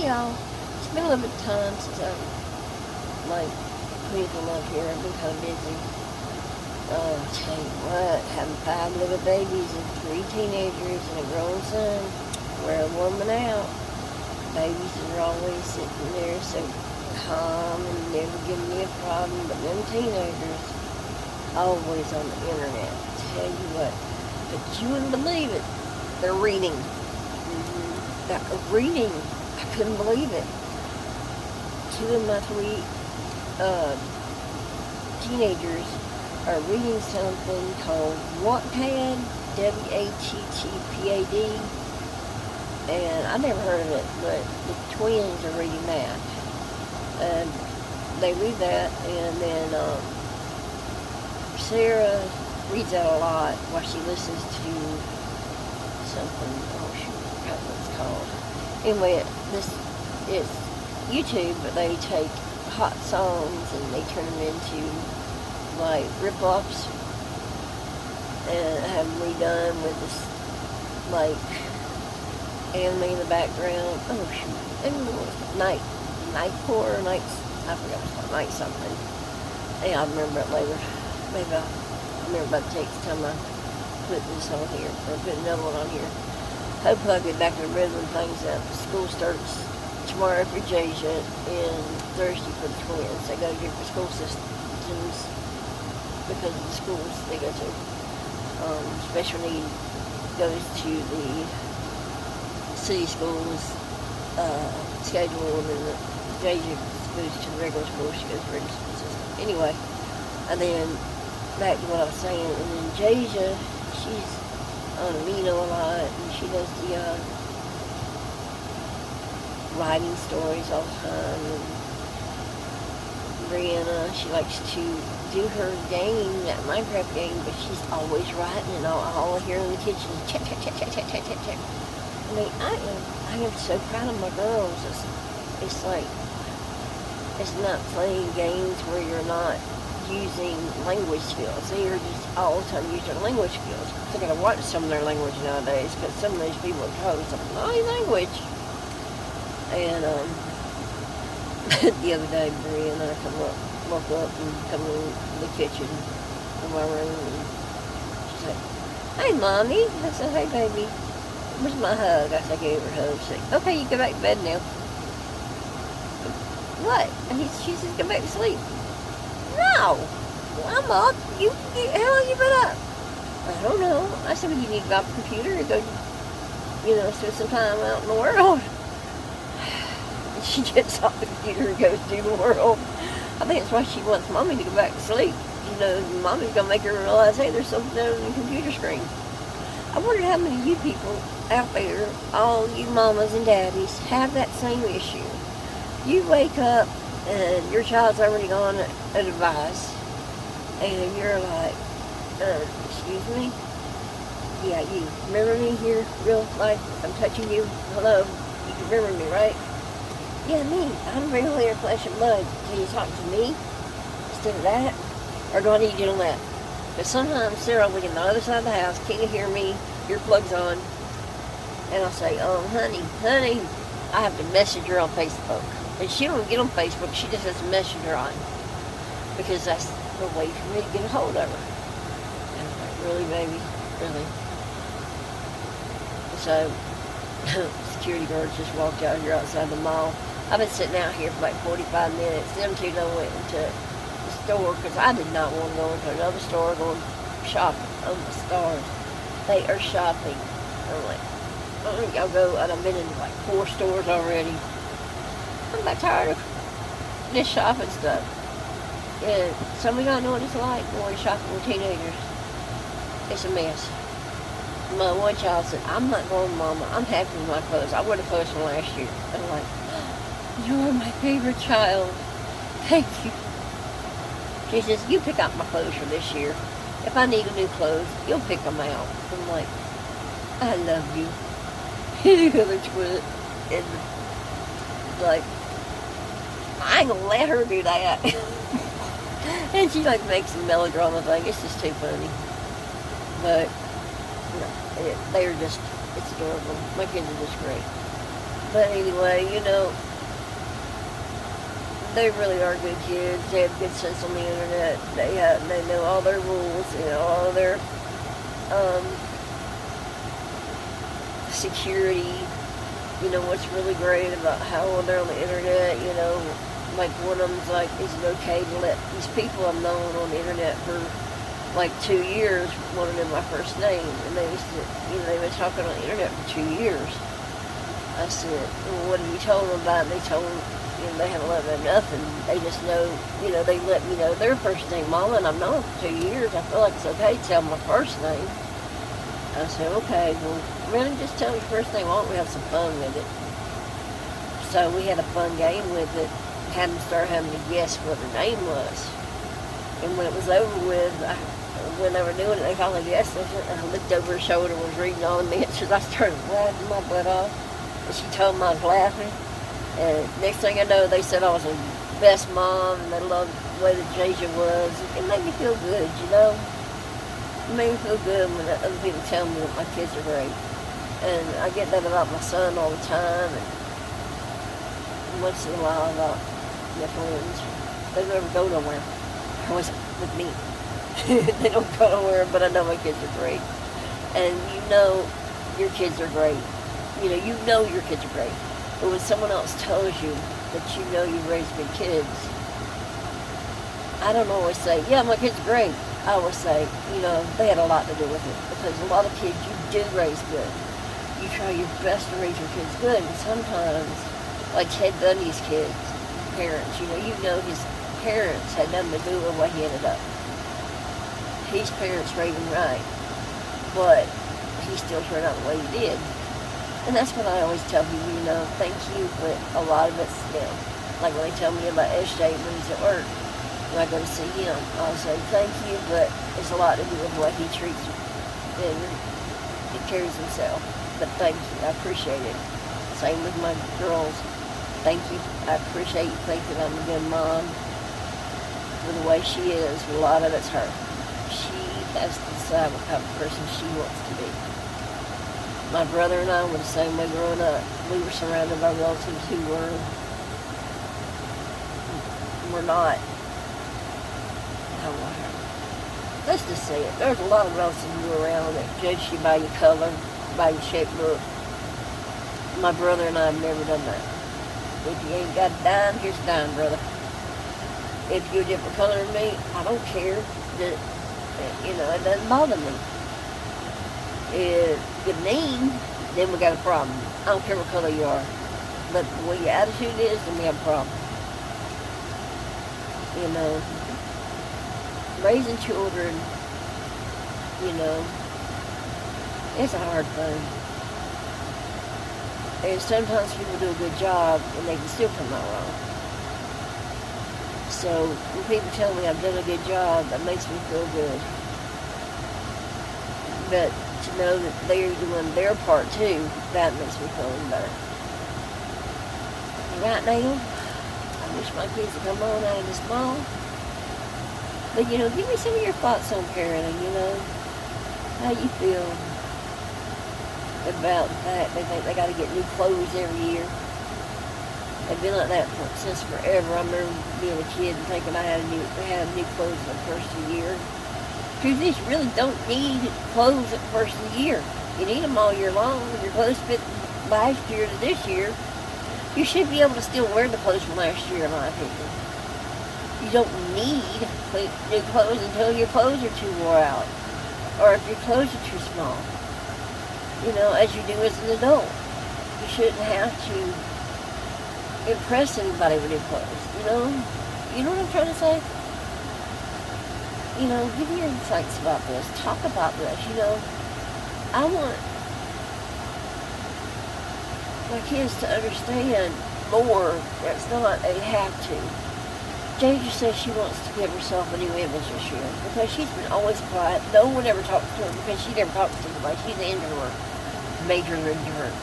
y'all. It's been a little bit of time since I've, like, put anything up here. I've been kind of busy. Tell you what, having 5 little babies and 3 teenagers and a grown son, wear a woman out. Babies are always sitting there so calm and never giving me a problem, but them teenagers, always on the internet. Tell you what, but you wouldn't believe it. They're reading. Reading. I couldn't believe it. 2 of my 3 teenagers are reading something called Wattpad, Wattpad, and I never heard of it, but the twins are reading that. And they read that, and then Sarah reads that a lot while she listens to something. Oh shoot, I forgot what it's called. Anyway, this is YouTube, but they take hot songs and they turn them into like rip-offs and have them redone with this like anime in the background. Oh shoot, I don't know what it's called. Nightcore, I forgot what it's called, Night something. Yeah, I'll remember it later. Maybe I'll remember about the next time I put this on here, or put another one on here. Hopefully I'll get back to the rhythm of things up. School starts tomorrow for Jasia and Thursday for the twins. They go to different school systems because of the schools they go to. Special need goes to the city schools schedule, and then Jasia goes to the regular school. She goes to the regular school system. Anyway, and then back to what I was saying, and then Jasia, she's on Amino a lot, and she does the writing stories all the time, and Brianna, she likes to do her game, that Minecraft game, but she's always writing, and all I hear in the kitchen is check, check, check, check, check, check, check, check. I mean, I am so proud of my girls. It's like, it's not playing games where you're not using language skills. They are just all the time using their language skills. I gotta watch some of their language nowadays, because some of these people are talking some naughty language. And the other day, Brie and I woke up and come in the kitchen in my room, and she's like, "Hey, Mommy." I said, "Hey, baby. Where's my hug?" I said, I gave her a hug. She's like, "Okay, you go back to bed now." What? And she says, "Go back to sleep." No! Well, I'm up. How long you been up? I don't know. I said, "Well, you need to go off the computer and go, spend some time out in the world." And she gets off the computer and goes to the world. I think that's why she wants Mommy to go back to sleep. Mommy's going to make her realize, hey, there's something on the computer screen. I wonder how many of you people out there, all you mamas and daddies, have that same issue. You wake up and your child's already on a device, and you're like, excuse me? Yeah, you remember me here, real life? I'm touching you. Hello? You can remember me, right? Yeah, me. I'm regular flesh and blood. Can you talk to me instead of that? Or do I need you to let? But sometimes Sarah will be on the other side of the house, can't hear me, earplugs on, and I'll say, honey, I have to message her on Facebook. And she don't get on Facebook, she just has to message her on, because that's the way for me to get a hold of her. And I'm like, really, baby? Really? So, security guards just walked out here outside the mall. I've been sitting out here for like 45 minutes. Them two done went into the store, because I did not want to go into another store going shopping. Oh, the stars. They are shopping. I'm like, y'all go. And I've been in like 4 stores already. I'm about tired of this shopping stuff. And some of y'all know what it's like going shopping with teenagers. It's a mess. My one child said, "I'm not going, Mama. I'm happy with my clothes. I wore the clothes from last year." And I'm like, "You're my favorite child. Thank you." She says, "You pick out my clothes for this year. If I need new clothes, you'll pick them out." I'm like, "I love you." The other twin, and like, I ain't gonna let her do that. And she like makes a melodrama thing. It's just too funny. But they're just, it's adorable. My kids are just great. But anyway, they really are good kids. They have good sense on the internet. They know all their rules, all their um, security. What's really great about how they're on the internet, like one of them's like, is it okay to let these people I've known on the internet for like 2 years want to know my first name, and they used to, they've been talking on the internet for 2 years. I said, well, what have you told them about it? They told them, they haven't let them know nothing. They just know, they let me know their first name. Mama, and I've known them for 2 years. I feel like it's okay to tell them my first name. I said, okay, well, really, just tell me your first name. Why don't we have some fun with it? So we had a fun game with it. Had them start having to guess what her name was. And when it was over with, when they were doing it, they finally guessed it. I looked over her shoulder, was reading all the answers. I started laughing my butt off. And she told them I was laughing. And next thing I know, they said I was the best mom, and they loved the way that Jasia was. It made me feel good, It made me feel good when other people tell me that my kids are great. And I get that about my son all the time, and once in a while about my friends. They never go nowhere. Always with me. They don't go nowhere, but I know my kids are great. And your kids are great. You know your kids are great. But when someone else tells you that you raised good kids, I don't always say, yeah, my kids are great. I always say, they had a lot to do with it. Because a lot of kids you do raise good. You try your best to raise your kids good. And sometimes, like Ted Bundy's kids, parents, his parents had nothing to do with what he ended up. His parents raised him right. But he still turned out the way he did. And that's what I always tell people, thank you, but a lot of it's them. Like when they tell me about SJ when he's at work, when I go to see him, I'll say thank you, but it's a lot to do with the way he treats and he carries himself. But thank you, I appreciate it. Same with my girls. Thank you, I appreciate you thinking I'm a good mom for the way she is. A lot of it's her. She has to decide what type of person she wants to be. My brother and I were the same way growing up. We were surrounded by relatives who were not, let's just say it. There's a lot of relatives who were around that judge you by your color, by your shape, look. My brother and I have never done that. If you ain't got a dime, here's a dime, brother. If you're a different color than me, I don't care. It doesn't bother me. If you're mean, then we got a problem. I don't care what color you are. But the way your attitude is, then we have a problem. Raising children, it's a hard thing. And sometimes people do a good job and they can still come out wrong. So when people tell me I've done a good job, that makes me feel good. But to know that they're doing their part too, that makes me feel even better. And right now, I wish my kids would come on out of this mall. But give me some of your thoughts on parenting, how you feel about that. They think they got to get new clothes every year. They've been like that since forever. I remember being a kid and thinking I had new clothes the first of the year. Truth is, you really don't need clothes at the first of the year. You need them all year long. When your clothes fit last year to this year, you should be able to still wear the clothes from last year, in my opinion. You don't need new clothes until your clothes are too wore out. Or if your clothes are too small. As you do as an adult. You shouldn't have to impress anybody with new clothes, You know what I'm trying to say? Give me your insights about this. Talk about this, I want my kids to understand more that it's not a have to. Jasia says she wants to give herself a new image this year because she's been always quiet. No one ever talks to her because she never talks to anybody. She's an introvert, major introvert.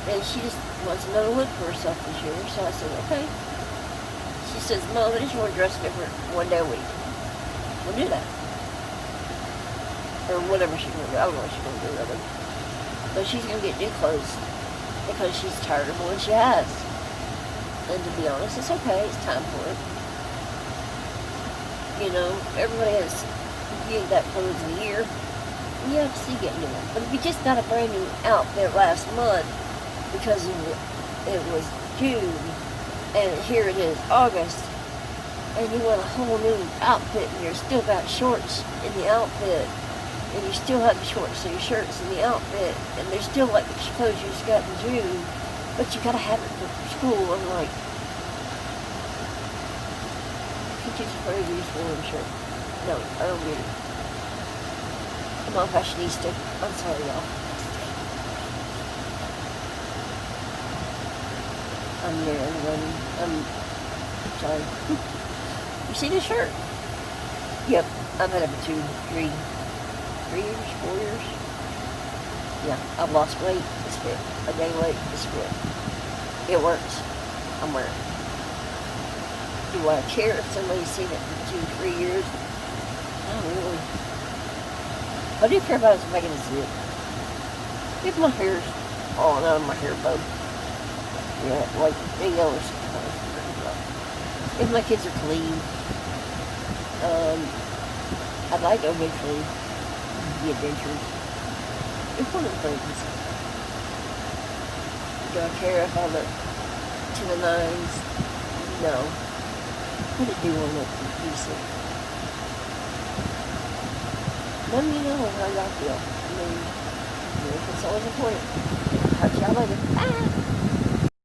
And she just wants another look for herself this year. So I said, okay. She says, Mom, I just want to dress different one day a week. We'll do that. Or whatever she's going to do. I don't know what she's going to do, really. But she's going to get new clothes because she's tired of the one she has. And to be honest, it's okay. It's time for it. You know, everybody has getting that clothes in a year. You have to see getting new one. But if you just got a brand new outfit last month because it was June and here it is August, and you want a whole new outfit and you're still got shorts in the outfit, and you still have the shorts and your shirts in the outfit, and they're still like the clothes you just got in June, but you gotta have it for school. I'm like, could you just wear these warm shirt? No, I don't get it. I'm all fashionista. I'm sorry, y'all. I'm there. I'm sorry. You see this shirt? Yep. I've had it for 3 years, 4 years. Yeah, I've lost weight. It's fit. I gained weight. It's fit. It works. I'm wearing it. Do I care if somebody's seen it for 2, 3 years? Not really. I do care about it making a zip. If my hair's falling out of my hair bow. Yeah, like they yellow sometimes. If my kids are clean, I'd like to eventually be adventures. It's one of the things. Do I care if I look to the nines? No. But it do want to look decent. Let me know how y'all feel. I mean, it's always important. Talk to y'all later. Bye!